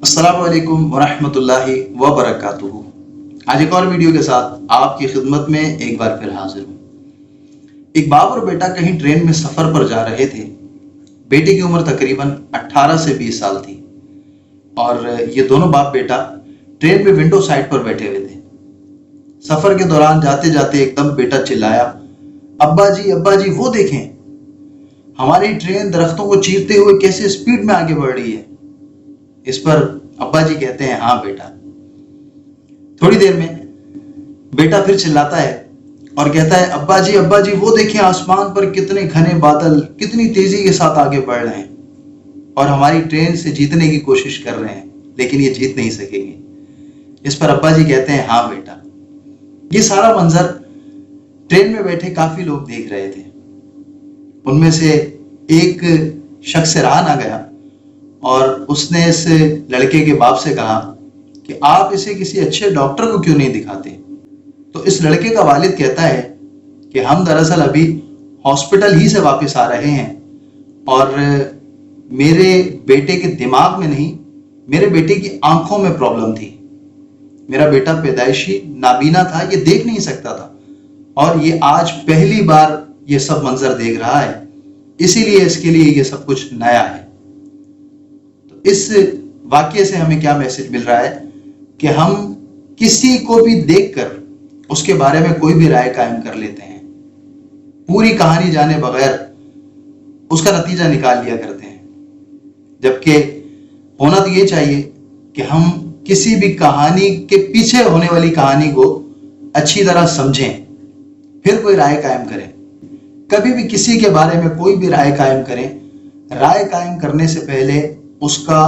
अस्सलामु अलैकुम वरहमतुल्लाहि वबरकातुहू। आज एक और वीडियो के साथ आपकी खिदमत में एक बार फिर हाजिर हूँ। एक बाप और बेटा कहीं ट्रेन में सफ़र पर जा रहे थे। बेटे की उम्र तकरीबन 18 से 20 साल थी और ये दोनों बाप बेटा ट्रेन में विंडो साइड पर बैठे हुए थे। सफ़र के दौरान जाते जाते एकदम बेटा चिल्लाया, अब्बा जी वो देखें, हमारी ट्रेन दरख्तों को चीरते हुए कैसे स्पीड में आगे बढ़ रही है। इस पर अब्बा जी कहते हैं, हाँ बेटा। थोड़ी देर में बेटा फिर चिल्लाता है और कहता है, अब्बा जी वो देखें, आसमान पर कितने घने बादल कितनी तेजी के साथ आगे बढ़ रहे हैं और हमारी ट्रेन से जीतने की कोशिश कर रहे हैं, लेकिन ये जीत नहीं सकेंगे। इस पर अब्बा जी कहते हैं, हाँ बेटा। ये सारा मंजर ट्रेन में बैठे काफी लोग देख रहे थे। उनमें से एक शख्स हैरान आ गया और उसने इस लड़के के बाप से कहा कि आप इसे किसी अच्छे डॉक्टर को क्यों नहीं दिखाते। तो इस लड़के का वालिद कहता है कि हम दरअसल अभी हॉस्पिटल ही से वापस आ रहे हैं और मेरे बेटे के दिमाग में नहीं, मेरे बेटे की आंखों में प्रॉब्लम थी। मेरा बेटा पैदाइशी नाबीना था, ये देख नहीं सकता था और ये आज पहली बार ये सब मंजर देख रहा है, इसीलिए इसके लिए ये सब कुछ नया है। तो इस वाक्य से हमें क्या मैसेज मिल रहा है कि हम किसी को भी देखकर उसके बारे में कोई भी राय कायम कर लेते हैं, पूरी कहानी जाने बगैर उसका नतीजा निकाल लिया करते हैं। जबकि होना तो ये चाहिए कि हम किसी भी कहानी के पीछे होने वाली कहानी को अच्छी तरह समझें, फिर कोई राय कायम करें। कभी भी किसी के बारे में कोई भी राय कायम करें, राय कायम करने से पहले उसका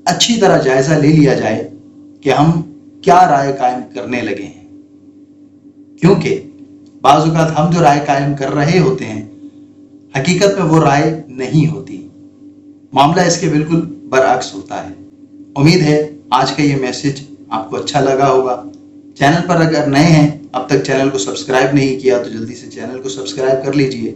अच्छी तरह जायजा ले लिया जाए कि हम क्या राय कायम करने लगे हैं, क्योंकि बाज़ औक़ात हम जो राय कायम कर रहे होते हैं हकीकत में वो राय नहीं होती। मामला इसके बिल्कुल बरअक्स होता है। उम्मीद है आज का ये मैसेज आपको अच्छा लगा होगा। चैनल पर अगर नए हैं, अब तक चैनल को सब्सक्राइब नहीं किया तो जल्दी से चैनल को सब्सक्राइब कर लीजिए।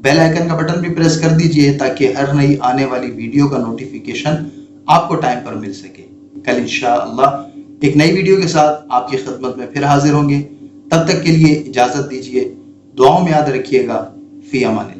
बेल आइकन का बटन भी प्रेस कर दीजिए ताकि हर नई आने वाली वीडियो का नोटिफिकेशन आपको टाइम पर मिल सके। कल इंशाअल्लाह एक नई वीडियो के साथ आपकी खिदमत में फिर हाजिर होंगे। तब तक के लिए इजाज़त दीजिए। दुआओं में याद रखिएगा। फी अमान।